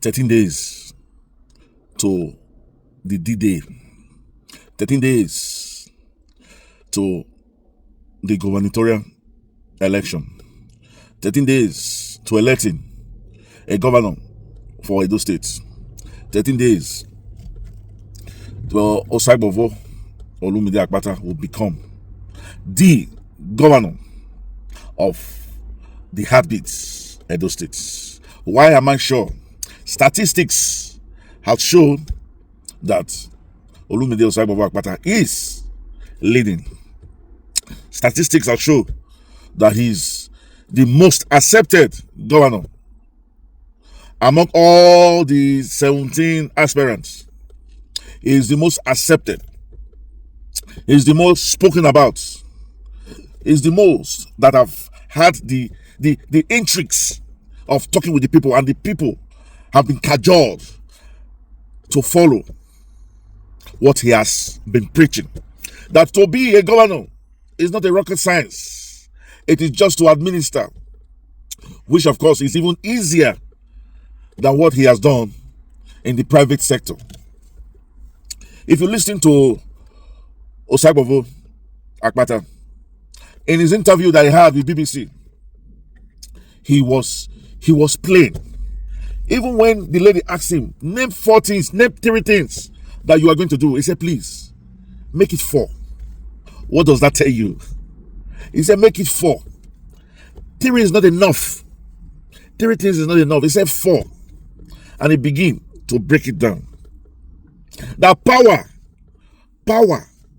13 days to the D-Day, 13 days to the gubernatorial election, 13 days to electing a governor for Edo State, 13 days to Osagbovo Olumide Akpata will become the governor of the heartbeats Edo State. Why am I sure? Statistics have shown that Olumide Osagbovo Akpata is leading. Statistics have shown that he's the most accepted governor among all the 17 aspirants. He is the most accepted. He is the most spoken about. He is the most that have had the intrigues of talking with the people, and the people have been cajoled to follow what he has been preaching. That to be a governor is not a rocket science. It is just to administer, which of course is even easier than what he has done in the private sector. If you listen to Osagbovo Akpata, in his interview that he had with BBC, he was plain. Even when the lady asked him, name 4 things, name 3 things that you are going to do, he said, please, make it 4. What does that tell you? He said, make it 4. 3 is not enough. 3 things is not enough. He said 4. And he began to break it down. That power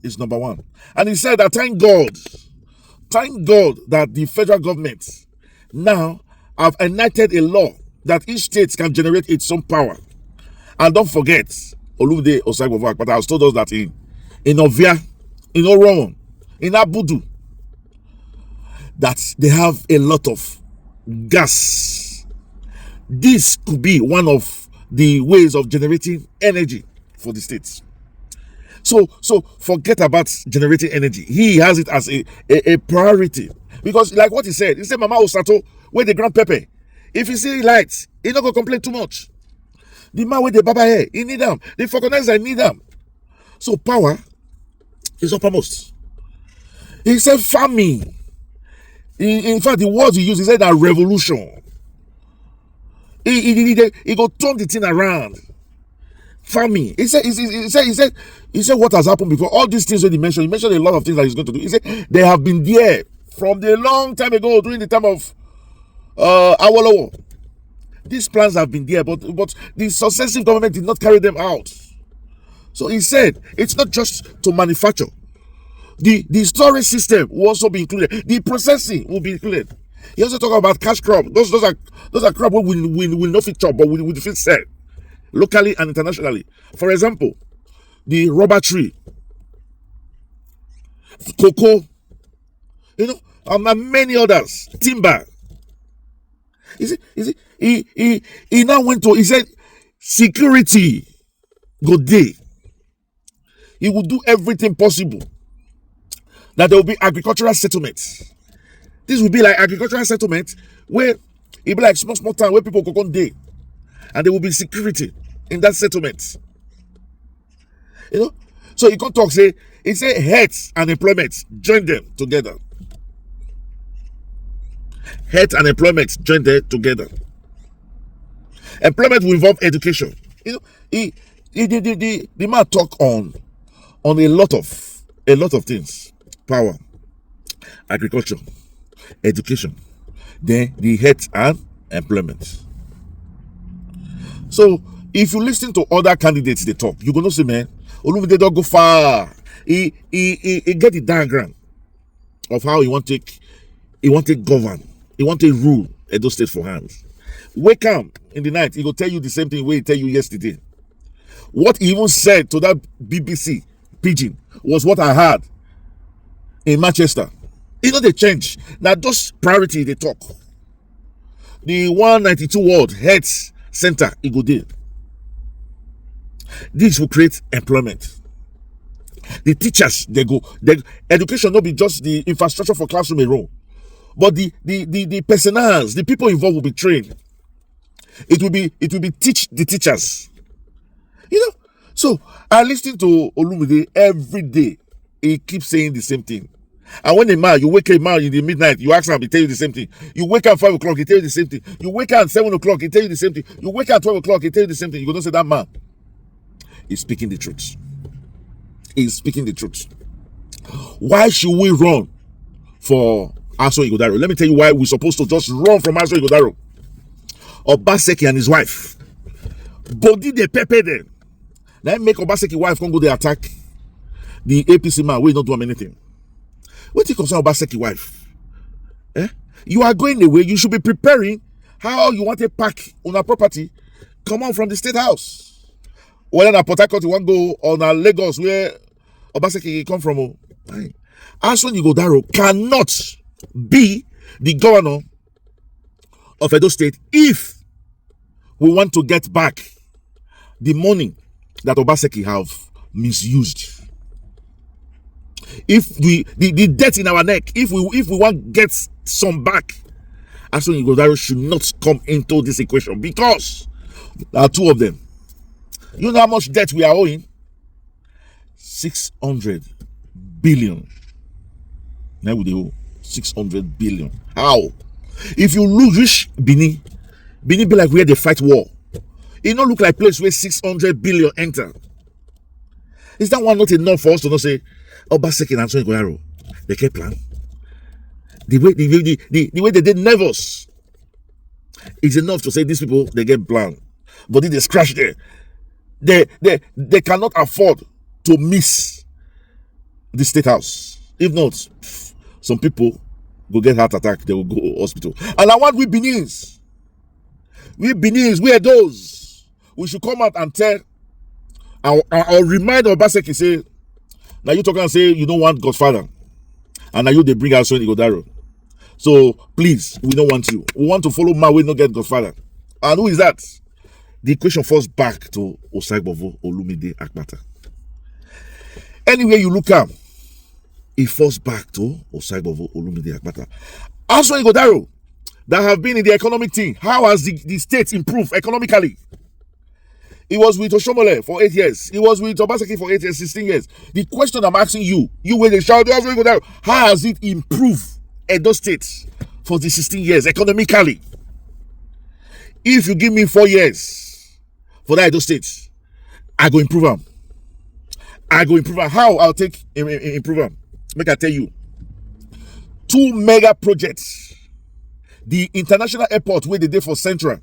is number 1. And he said that thank God that the federal government now have enacted a law that each state can generate its own power. And don't forget, Olumide Osagbovo Akpata has told us that in Ovia, in Oron, in Abudu, that they have a lot of gas. This could be one of the ways of generating energy for the states. So forget about generating energy. He has it as a priority. Because like what he said, Mama Osato, where the ground pepper, if you see lights, he not going to complain too much. The man with the baba hair, he need them. The vulcanizer need them. So power is uppermost. He said farming. In fact, the words he used, he said that revolution. He go turn the thing around. Farming. He said what has happened before. All these things that he mentioned a lot of things that he's going to do. He said they have been there from a long time ago, during the time of Awolowo. These plans have been there, but the successive government did not carry them out. So he said it's not just to manufacture. The storage system will also be included. The processing will be included. He also talked about cash crop. Those are crop we will not fit chop, but we will fit sell locally and internationally. For example, the rubber tree, cocoa, and many others, timber. He now went to, he said, security go day. He will do everything possible that there will be agricultural settlements. This will be like agricultural settlement where it will be like small town where people go on day, and there will be security in that settlement. So he can talk, he say health and employment, join them together. Health and employment, join them together. Employment will involve education. The man talk on a lot of things. Power, agriculture, education, then the health and employment. So if you listen to other candidates they talk, you're gonna say, man, Olumide don't go far. He get the diagram of how he want to govern, he want to rule Edo State for hands. Wake up in the night, he will tell you the same thing he tell you yesterday. What he even said to that BBC pidgin was what I heard in Manchester. They change. Now those priority they talk. The 192 World Health Center, it go there. This will create employment. The teachers, they education not be just the infrastructure for classroom alone, but the personnel, the people involved will be trained. It will be teach the teachers. You know, so I listen to Olumide every day. He keeps saying the same thing. And when a man, you wake a man in the midnight, you ask him, he tell you the same thing. You wake up 5 o'clock, he tell you the same thing. You wake up at 7 o'clock, he tell you the same thing. You wake up at 12 o'clock, he tell you the same thing. You go don't say that man is speaking the truth. He's speaking the truth. Why should we run for Aso Ighodaro? Let me tell you why we're supposed to just run from Aso Ighodaro. Obaseki and his wife. Body they pepper them. Now make Obaseki wife come go they attack the APC man. We don't do anything. What you concern Obaseki wife? You are going away. You should be preparing how you want to pack on a property. Come on from the state house. Whether na Port Harcourt you want to go or na Lagos where Obaseki come from. Aso Ighodaro cannot be the governor of Edo State if we want to get back the money that Obaseki have misused. If the debt in our neck, if we want to get some back, Aso Ighodaro should not come into this equation because there are two of them. You know how much debt we are owing? 600 billion. Now we owe 600 billion. How? If you lose Benin be like where they fight war. It don't look like place where 600 billion enter. Is that one not enough for us to not say Obaseki and Aso Ighodaro? They kept plan. The way they did nervous is enough to say these people they get plan. But if they scratch there, they cannot afford to miss the state house. If not, some people go get heart attack, they will go hospital. And I want we Benin's. We Benin's, we are those. We should come out and tell I'll remind Obaseki say, now you talk and say you don't want Godfather. And now you they bring Aso Ighodaro. So please, we don't want you. We want to follow my way, not get Godfather. And who is that? The equation falls back to Osagbovo Olumide Akpata. Anywhere you look at, it falls back to Osagbovo Olumide Akpata. Aso Ighodaro, that have been in the economic team, how has the state improved economically? He was with Oshomole for 8 years. He was with Obaseki for 8 years, 16 years. The question I'm asking you when they shout, Aso Ighodaro, how has it improved Edo State for the 16 years economically? If you give me 4 years for that Edo State, I go improve them. How I'll take improve them? Make I tell you. 2 mega projects. The international airport where they did for Central.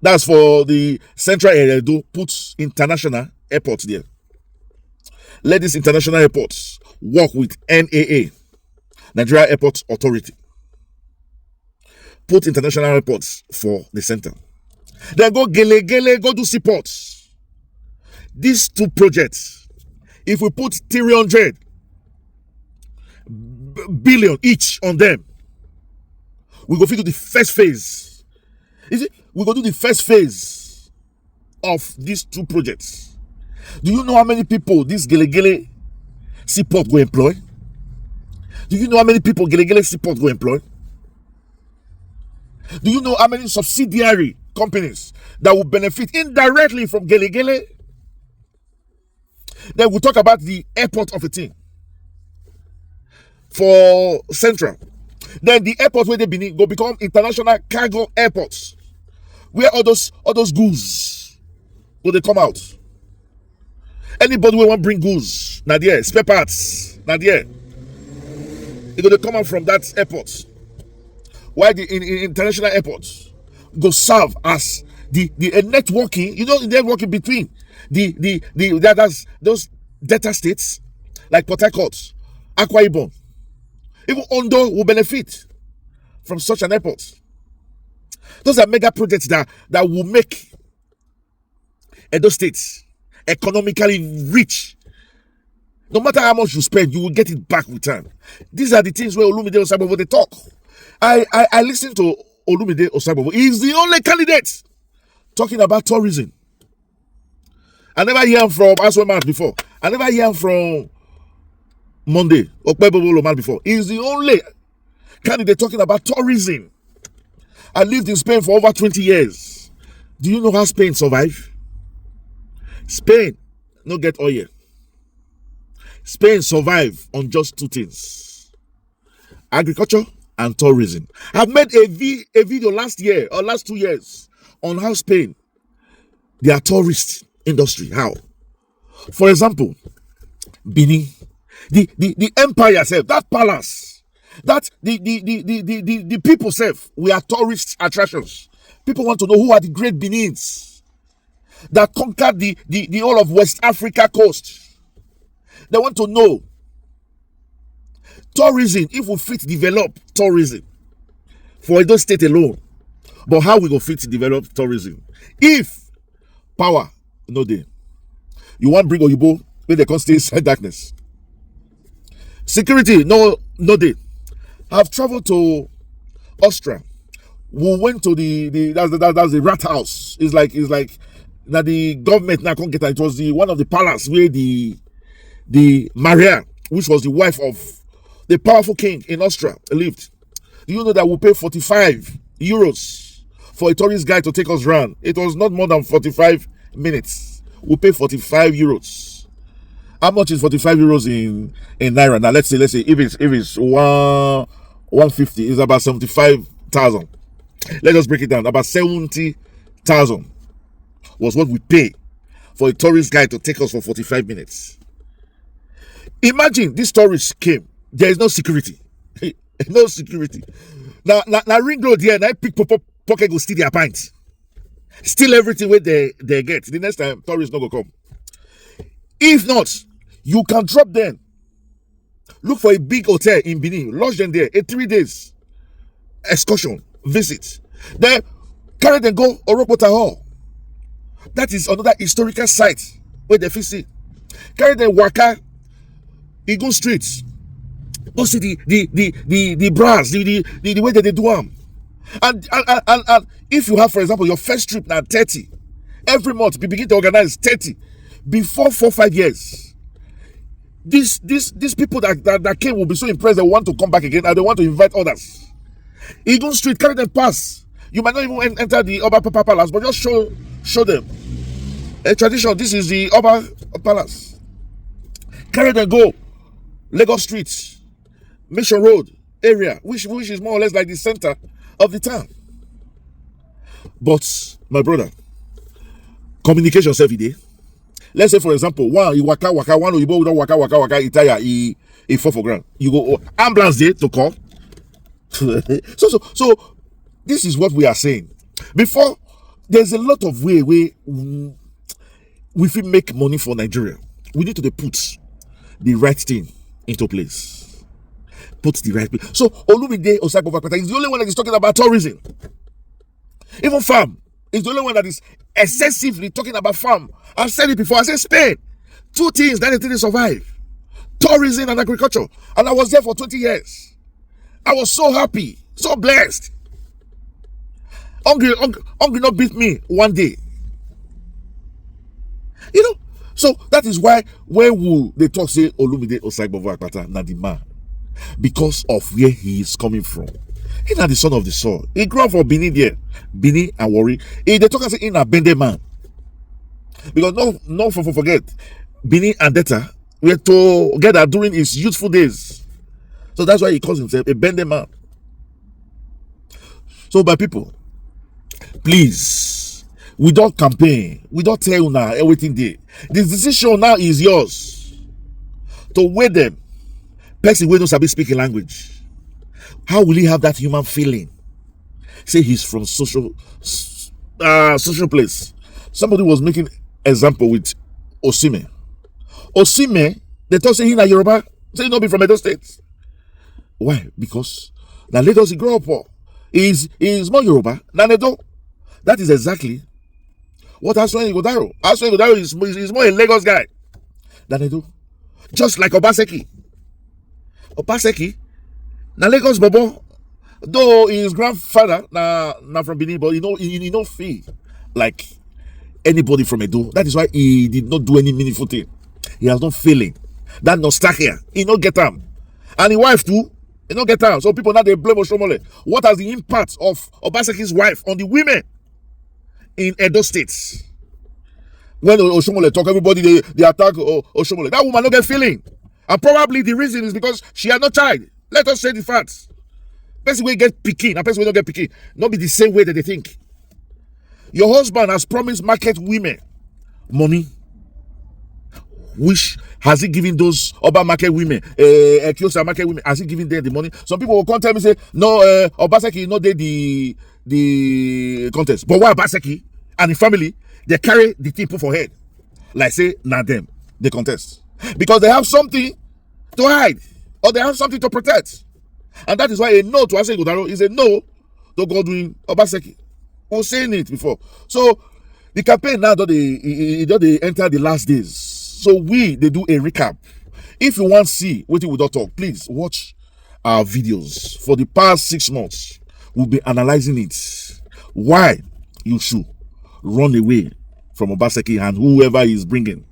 That's for the Central area. Do put international airports there. Let these international airports work with NAA, Nigeria Airport Authority. Put international airports for the center. Then go go do seaports. These 2 projects, if we put 300 billion each on them, we go do the first phase. We go do the first phase of these 2 projects. Do you know how many people this Gele seaport go employ? Do you know how many people Gele seaport go employ? Do you know how many subsidiary companies that will benefit indirectly from Gele? Then we'll talk about the airport of a thing for Central. Then the airport where they go become international cargo airports, where all those goods will they come out. Anybody will want bring goods, not there. Spare parts, not there. They're going to come out from that airport. Why the international airports go serve as the networking, networking between those data states like Port Harcourt, Akwa Ibom. Even Ondo will benefit from such an airport. Those are mega projects that will make Edo State economically rich. No matter how much you spend, you will get it back with time. These are the things where Olumide Osagbovo they talk. I listen to Olumide Osagbovo. He's the only candidate talking about tourism. I never hear him from Asweman before. I never hear him from Monday or Pebble before. He's the only candidate talking about tourism. I lived in Spain for over 20 years. Do you know how Spain survive? Spain no get oil. Spain survive on just two things: agriculture and tourism. I've made a video last year or last 2 years on how Spain, their tourist industry, how. For example, Benin, the empire self, that palace, that the people self, we are tourist attractions. People want to know who are the great Benins that conquered the whole of West Africa coast. They want to know tourism, if we fit develop tourism for Edo State alone. But how we go fit develop tourism if power no dey? You want bring Oyibo where they can't stay inside darkness. Security no dey. I've traveled to Austria. We went to that's the rat house. It's like that the government now can't get it. It was one of the palace where the Maria, which was the wife of the powerful king in Austria, lived. Do you know that we pay 45 euros for a tourist guide to take us around? It was not more than 45 minutes. We pay 45 euros. How much is 45 euros in naira? Now let's say if it's 150, it's about 75,000. Let us break it down. About 70,000 was what we pay for a tourist guide to take us for 45 minutes. Imagine this tourist came. There is no security. No security. Now ring road here. Now pick pocket go steal their pints. Steal everything where they get. The next time tourists not go come. If not, you can drop them. Look for a big hotel in Benin. Lodge them there. A 3 days excursion visit. Then carry them go Orokota Hall. That is another historical site where they visit. Carry them Waka Eagle Street. Go see the brass, the way that they do them. And if you have, for example, your first trip now 30, every month we begin to organize 30 before 4-5 years. These people that came will be so impressed they want to come back again and they want to invite others. Eagle Street, carry them past. You might not even enter the Oba Papa Palace, but just show them a tradition. This is the Oba Palace. Carry them go Lagos Street, Mission Road area, which is more or less like the center of the town. But my brother, communication self day. Let's say for example, one you waka one Oyibo don't waka he tire he fall for ground. You go ambulance there to call. so this is what we are saying. Before there's a lot of way we fit make money for Nigeria. We need to put the right thing into place. Put the right place. So Olumide Akpata is the only one that is talking about tourism. Even farm is the only one that is excessively talking about farm. I've said it before. I said Spain. Two things that didn't survive: tourism and agriculture. And I was there for 20 years. I was so happy, so blessed. Hungry not beat me one day. You know, so that is why when they talk say Olumide Akpata na the man, because of where he is coming from. He's not the son of the soil. He grew up for Benin there, Benin and Warri. They talk and say he's a Bende man, because no forget Benin and Deta were together during his youthful days. So that's why he calls himself a Bende man. So my people, please, we don't campaign. We don't tell you now everything there. This decision now is yours to weigh them. Person who knows how to speak a language. How will he have that human feeling? Say he's from social place. Somebody was making example with Osime. Osime, they talk say he na Yoruba. Say he not be from Edo State. Why? Because na Lagos he grew up for. He's more Yoruba than Edo. That is exactly what Aswan Igodaro. Aswan Igodaro is more a Lagos guy than Edo. Just like Obaseki. Obaseki, na Lagos Bobo, though his grandfather na from Benin, but he don't feel like anybody from Edo. That is why he did not do any meaningful thing. He has no feeling. That nostalgia, he not get him. And his wife too, You don't get out. So people now they blame Oshomole. What has the impact of Obaseki's wife on the women in Edo State? When Oshomole talk, everybody they attack Oshomole. That woman don't get feeling. And probably the reason is because she had no child. Let us say the facts. Person will get picky, and person will not get picky. Not be the same way that they think. Your husband has promised market women money. Which has he given those urban market women, Kiosa market women? Has he given them the money? Some people will come tell me say, no, Obaseki not the contest. But why Obaseki and the family they carry the thing put for head, like say not them the contest because they have something to hide or they have something to protect, and that is why a no to Aseki Godaro is a no to Godwin Obaseki. We're saying it before, so the campaign now that they enter the last days. So they do a recap. If you want to see what we don't talk, please watch our videos for the past 6 months. We'll be analyzing it. Why you should run away from Obaseki and whoever is bringing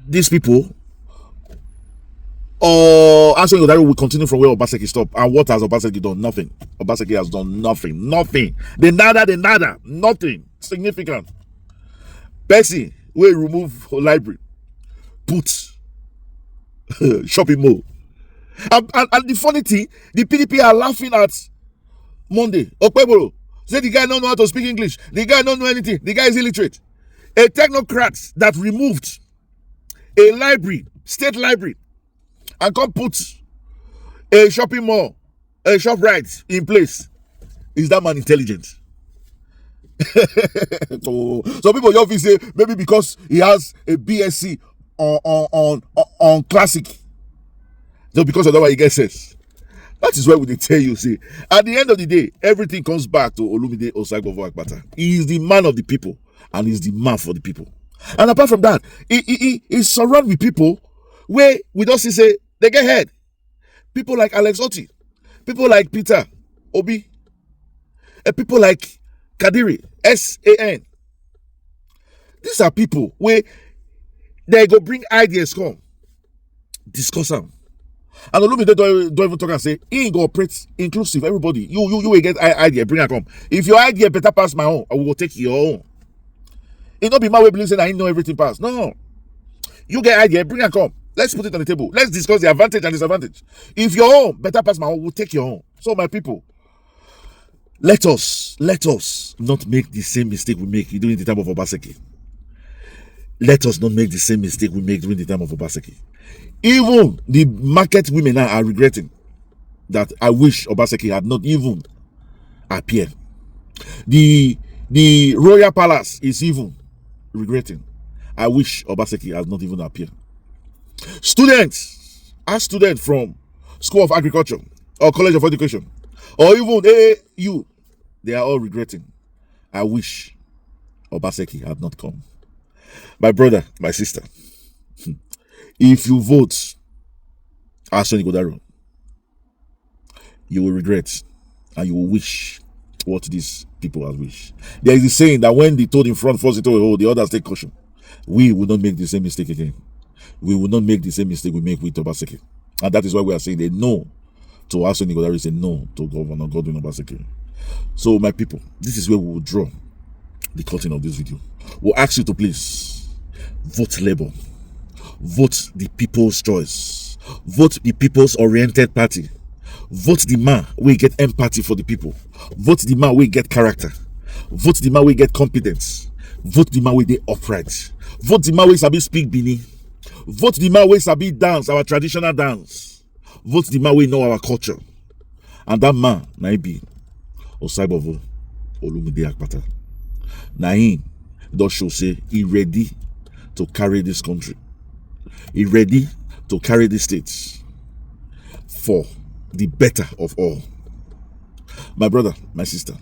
these people. Or answering that will continue from where Obaseki stopped. And what has Obaseki done? Nothing. Obaseki has done nothing. Nothing. The nada. Nothing significant. Bessie. We remove library, put shopping mall. And the funny thing, the PDP are laughing at Monday. Okpebolo say the guy don't know how to speak English. The guy don't know anything. The guy is illiterate. A technocrat that removed a library, state library, and come put a shopping mall, a shop right in place. Is that man intelligent? So people obviously say maybe because he has a BSc on classic, just because of that why he gets says. That is why we tell you, see, at the end of the day, everything comes back to Olumide Akpata. He is the man of the people and he's the man for the people. And apart from that, he's surrounded with people where we don't see say they get head. People like Alex Oti, people like Peter Obi, and people like Kadiri, SAN. These are people where they go bring ideas, come discuss them. And Olumide don't even talk and say, he ain't go operate inclusive. Everybody, you will get idea, bring her come. If your idea better pass my own, I will take your own. It not be my way believe saying I know everything pass. No. You get idea, bring her come. Let's put it on the table. Let's discuss the advantage and disadvantage. If your own better pass my own, we'll take your own. So my people, let us not make the same mistake we make during the time of Obaseki. Let us not make the same mistake we make during the time of Obaseki. Even the market women now are regretting that I wish Obaseki had not even appeared. The royal palace is even regretting. I wish Obaseki has not even appeared. Students from School of Agriculture or College of Education or even AAU, they are all regretting. I wish Obaseki had not come. My brother, my sister, if you vote Asoni Godaro, you will regret and you will wish what these people have wished. There is a saying that when the toad in front falls into a hole, the others take caution. We will not make the same mistake again. We will not make the same mistake we make with Obaseki. And that is why we are saying a no to Asoni Godaro is a no to Governor Godwin Obaseki. So my people, this is where we will draw the curtain of this video. We'll ask you to please vote Labour. Vote the people's choice. Vote the people's oriented party. Vote the man where get empathy for the people. Vote the man where get character. Vote the man where get competence. Vote the man where they upright. Vote the man where sabi speak Bini. Vote the man where sabi dance, our traditional dance. Vote the man where know our culture. And that man, na be Osaibovo Olumide Akpata. Na him does show say he ready to carry this country. He ready to carry the states for the better of all. My brother, my sister,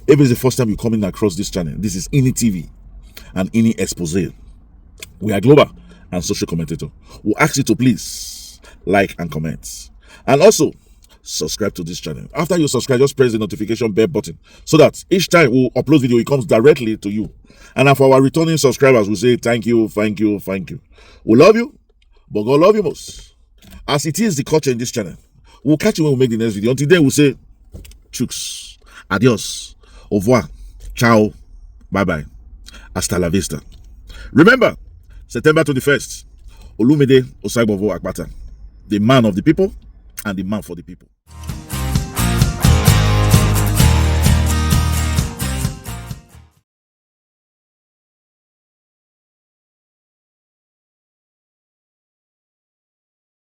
if it's the first time you're coming across this channel, this is Ini TV and Ini Expose. We are global and social commentator. We'll ask you to please like and comment. And also, subscribe to this channel. After you subscribe, just press the notification bell button so that each time we upload video, it comes directly to you. And for our returning subscribers, we say thank you. We love you, but God love you most. As it is the culture in this channel, we'll catch you when we make the next video. Until then, we'll say, chooks, adios, au revoir, ciao, bye-bye, hasta la vista. Remember, September 21st, Olumide Akpata, the man of the people and the man for the people.